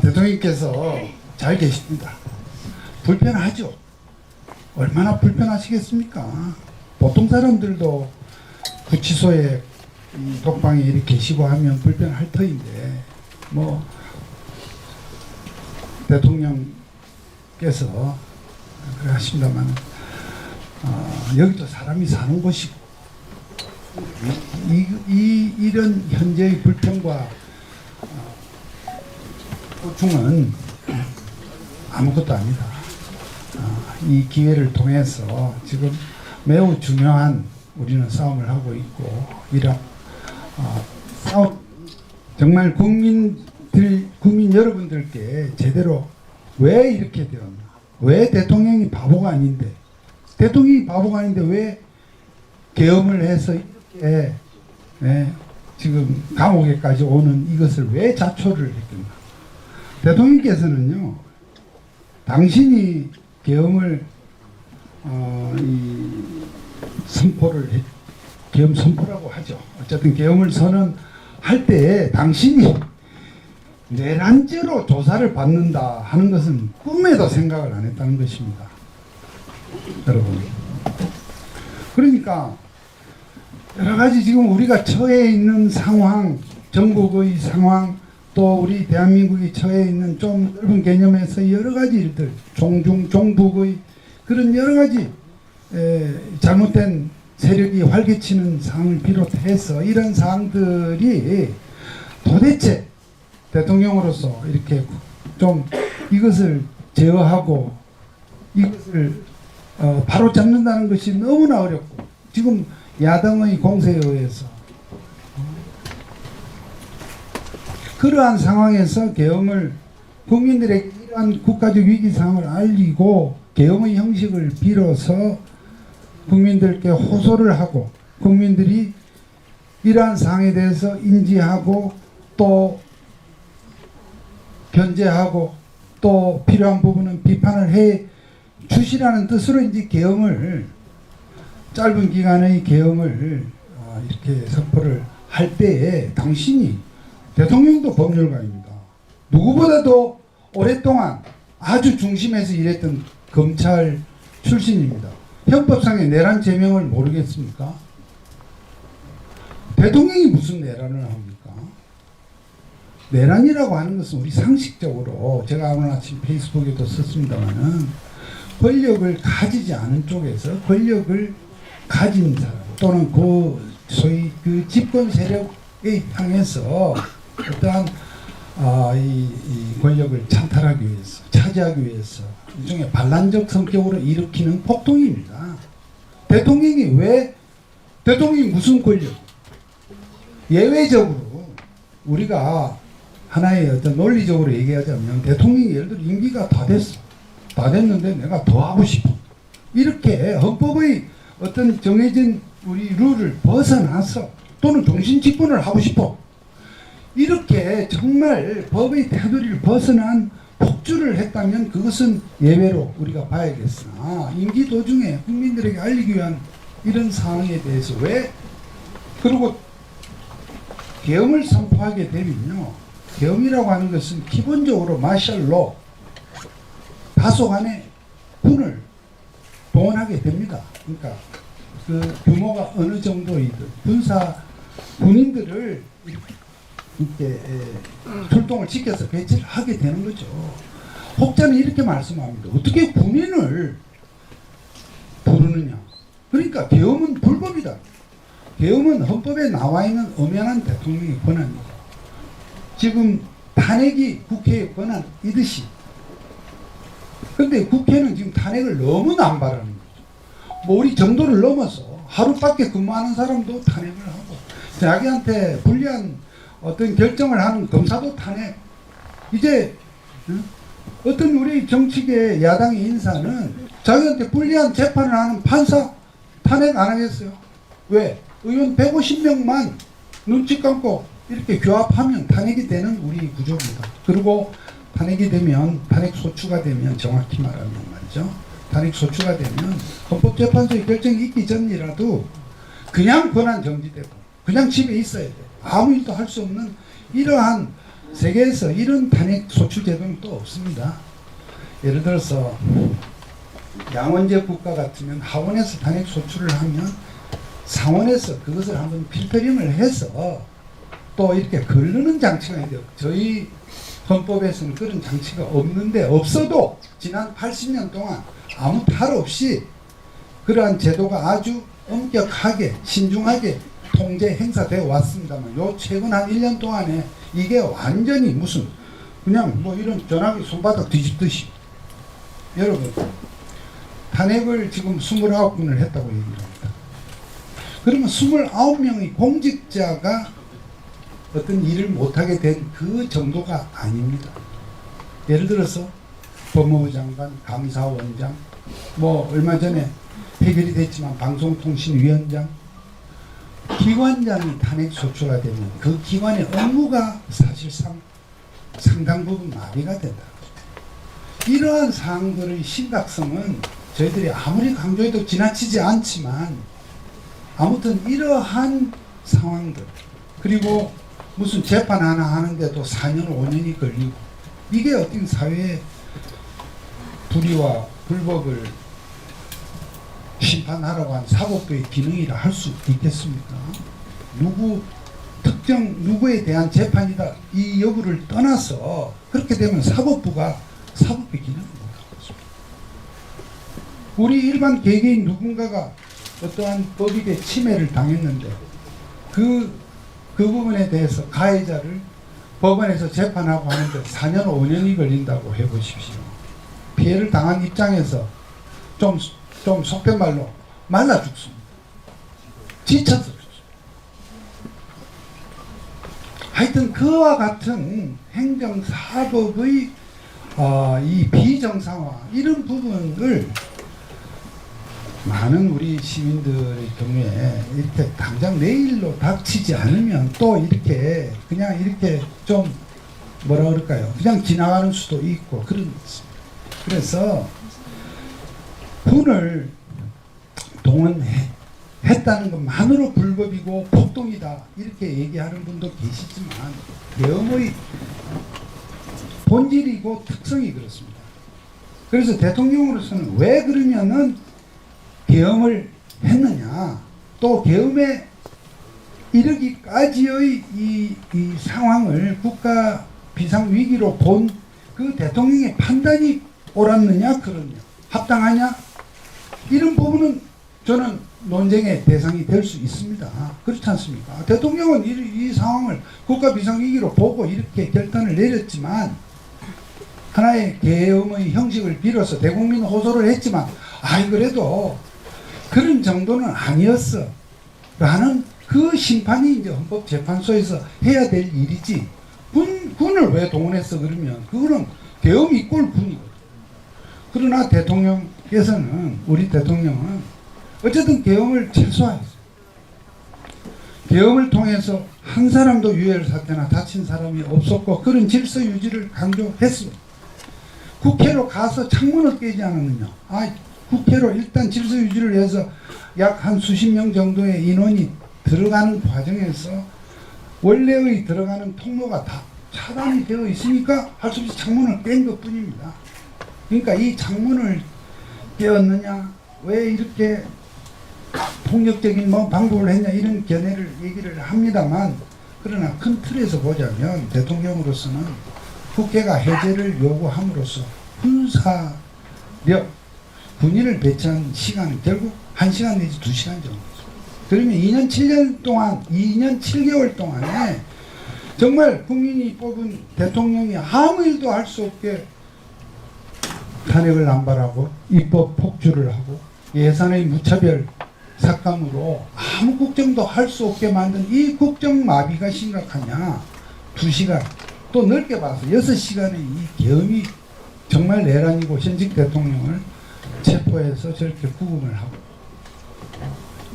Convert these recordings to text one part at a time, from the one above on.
대통령께서 잘 계십니다. 불편하죠. 얼마나 불편하시겠습니까? 보통 사람들도 구치소에 독방에 이렇게 계시고 하면 불편할 터인데 뭐 대통령께서 그래 하십니다만 여기도 사람이 사는 곳이고 이런 현재의 불평과 고충은 아무것도 아니다. 이 기회를 통해서 지금 매우 중요한 우리는 싸움을 하고 있고 이런 싸움 정말 국민 여러분들께 제대로 왜 이렇게 되었나? 왜 대통령이 바보가 아닌데 대통령이 바보가 아닌데 왜 계엄을 해서 이렇게 지금 감옥에까지 오는 이것을 왜 자초를 했겠나? 대통령께서는요, 당신이 계엄을 계엄 선포라고 하죠. 어쨌든 계엄을 선언할 때 당신이 내란죄로 조사를 받는다 하는 것은 꿈에도 생각을 안 했다는 것입니다. 여러분. 그러니까 여러 가지 지금 우리가 처해 있는 상황, 전국의 상황, 또 우리 대한민국이 처해 있는 좀 넓은 개념에서 여러 가지 일들, 종북의 그런 여러 가지 잘못된 세력이 활개치는 상황을 비롯해서 이런 사항들이 도대체 대통령으로서 이렇게 좀 이것을 제어하고 이것을 바로잡는다는 것이 너무나 어렵고 지금 야당의 공세에 의해서 그러한 상황에서 계엄을 국민들에게 이러한 국가적 위기 상황을 알리고 계엄의 형식을 빌어서 국민들께 호소를 하고 국민들이 이러한 상황에 대해서 인지하고 또 견제하고 또 필요한 부분은 비판을 해 주시라는 뜻으로 이제 계엄을 짧은 기간의 계엄을 이렇게 선포를 할 때에 당신이 대통령도 법률가입니다. 누구보다도 오랫동안 아주 중심에서 일했던 검찰 출신입니다. 헌법상의 내란 제명을 모르겠습니까? 대통령이 무슨 내란을 합니까? 내란이라고 하는 것은 우리 상식적으로 제가 오늘 아침 페이스북에도 썼습니다만은 권력을 가지지 않은 쪽에서 권력을 가진 사람 또는 그 소위 그 집권 세력에 향해서 어떠한 이 권력을 찬탈하기 위해서 차지하기 위해서 일종의 반란적 성격으로 일으키는 폭동입니다. 대통령이 무슨 권력? 예외적으로 우리가 하나의 어떤 논리적으로 얘기하자면 대통령이 예를 들어 임기가 다 됐는데 내가 더 하고 싶어. 이렇게 헌법의 어떤 정해진 우리 룰을 벗어나서 또는 종신 집권을 하고 싶어. 이렇게 정말 법의 테두리를 벗어난 폭주를 했다면 그것은 예외로 우리가 봐야겠으나 임기 도중에 국민들에게 알리기 위한 이런 상황에 대해서 왜 그리고 계엄을 선포하게 되면요. 계엄이라고 하는 것은 기본적으로 마셜로 다소간의 군을 동원하게 됩니다. 그러니까 그 규모가 어느 정도이든 군인들을 이렇게 출동을 시켜서 배치를 하게 되는 거죠. 혹자는 이렇게 말씀합니다. 어떻게 군인을 부르느냐? 그러니까 계엄은 불법이다. 계엄은 헌법에 나와 있는 엄연한 대통령의 권한입니다. 지금 탄핵이 국회의 권한이듯이. 그런데 국회는 지금 탄핵을 너무 남발하는 거죠. 뭐 우리 정도를 넘어서 하루밖에 근무하는 사람도 탄핵을 하고 자기한테 불리한 어떤 결정을 하는 검사도 탄핵. 이제 어떤 우리 정치계 야당의 인사는 자기한테 불리한 재판을 하는 판사 탄핵 안 하겠어요? 왜? 의원 150명만 눈치 감고 이렇게 규합하면 탄핵이 되는 우리 구조입니다. 그리고 탄핵이 되면, 탄핵 소추가 되면 정확히 말하면 말이죠. 탄핵 소추가 되면 헌법재판소의 결정이 있기 전이라도 그냥 권한 정지되고 그냥 집에 있어야 돼. 아무 일도 할 수 없는 이러한 세계에서 이런 탄핵 소추 제도는 또 없습니다. 예를 들어서 양원제 국가 같으면 하원에서 탄핵 소추를 하면 상원에서 그것을 한번 필터링을 해서 또 이렇게 거르는 장치가 있는데 저희 헌법에서는 그런 장치가 없는데, 없어도 지난 80년 동안 아무 탈 없이 그러한 제도가 아주 엄격하게 신중하게 통제 행사되어 왔습니다만, 요 최근 한 1년 동안에 이게 완전히 무슨 그냥 뭐 이런 전화기 손바닥 뒤집듯이, 여러분 탄핵을 지금 29건을 했다고 얘기를 합니다. 그러면 29명의 공직자가 어떤 일을 못하게 된 그 정도가 아닙니다. 예를 들어서 법무부 장관, 감사원장, 뭐 얼마 전에 해결이 됐지만 방송통신위원장, 기관장이 탄핵 소추가 되면 그 기관의 업무가 사실상 상당 부분 마비가 된다. 이러한 사항들의 심각성은 저희들이 아무리 강조해도 지나치지 않지만, 아무튼 이러한 상황들, 그리고 무슨 재판 하나 하는데도 4년 5년이 걸리고, 이게 어떤 사회의 불의와 불법을 심판하라고 한 사법부의 기능이라 할 수 있겠습니까? 누구에 대한 재판이다 이 여부를 떠나서 그렇게 되면 사법부가 사법의 기능을 못하고 있습니다. 우리 일반 개개인 누군가가 어떠한 법익의 침해를 당했는데 그 부분에 대해서 가해자를 법원에서 재판하고 하는데 4년 5년이 걸린다고 해보십시오. 피해를 당한 입장에서 좀 속된 말로 말라 죽습니다. 지쳐서 죽습니다. 하여튼 그와 같은 행정사법의 이 비정상화, 이런 부분을 많은 우리 시민들의 경우에 이렇게 당장 내일로 닥치지 않으면 또 이렇게 그냥 이렇게 좀 뭐라 그럴까요? 그냥 지나가는 수도 있고 그런. 그래서 군을 동원했다는 것만으로 불법이고 폭동이다 이렇게 얘기하는 분도 계시지만, 계엄의 본질이고 특성이 그렇습니다. 그래서 대통령으로서는 왜 그러면은 계엄을 했느냐, 또 계엄에 이르기까지의 이 상황을 국가 비상위기로 본 그 대통령의 판단이 옳았느냐, 그러냐, 합당하냐, 이런 부분은 저는 논쟁의 대상이 될 수 있습니다. 그렇지 않습니까? 대통령은 이 상황을 국가 비상위기로 보고 이렇게 결단을 내렸지만, 하나의 계엄의 형식을 빌어서 대국민 호소를 했지만, 그래도 그런 정도는 아니었어 라는 그 심판이 이제 헌법재판소에서 해야 될 일이지, 군을 왜 동원했어 그러면 그거는 계엄 이꼴 군이거든. 그러나 대통령께서는, 우리 대통령은 어쨌든 계엄을 최소화했어요. 계엄을 통해서 한 사람도 유혈 사태나 다친 사람이 없었고, 그런 질서 유지를 강조했습니다. 국회로 가서 창문을 깨지 않았느냐. 국회로 일단 질서 유지를 위해서 약 한 수십 명 정도의 인원이 들어가는 과정에서 원래의 들어가는 통로가 다 차단이 되어 있으니까 할 수 없이 창문을 깬 것 뿐입니다. 그러니까 이 창문을 깨었느냐, 왜 이렇게 폭력적인 방법을 했냐, 이런 견해를 얘기를 합니다만, 그러나 큰 틀에서 보자면 대통령으로서는 국회가 해제를 요구함으로써 군인을 배치한 시간은 결국 1시간 내지 2시간 정도. 그러면 2년 7개월 동안에 정말 국민이 뽑은 대통령이 아무 일도 할 수 없게 탄핵을 남발하고 입법 폭주를 하고 예산의 무차별 삭감으로 아무 국정도 할 수 없게 만든 이 국정 마비가 심각하냐. 2시간, 또 넓게 봐서 6시간의 이 계엄이 정말 내란이고, 현직 대통령을 체포해서 저렇게 구금을 하고,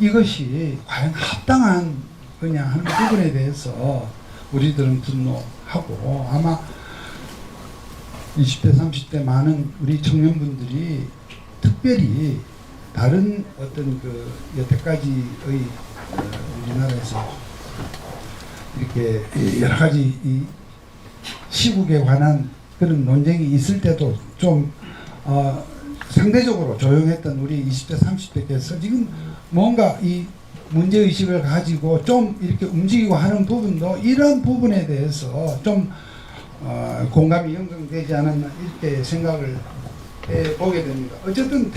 이것이 과연 합당한 거냐 하는 부분에 대해서 우리들은 분노하고, 아마 20대 30대 많은 우리 청년분들이 특별히 다른 어떤 그 여태까지의 우리나라에서 이렇게 여러 가지 이 시국에 관한 그런 논쟁이 있을 때도 좀 상대적으로 조용했던 우리 20대 30대께서 지금 뭔가 이 문제의식을 가지고 좀 이렇게 움직이고 하는 부분도 이런 부분에 대해서 좀 공감이 형성되지 않았나 이렇게 생각을 해보게 됩니다. 어쨌든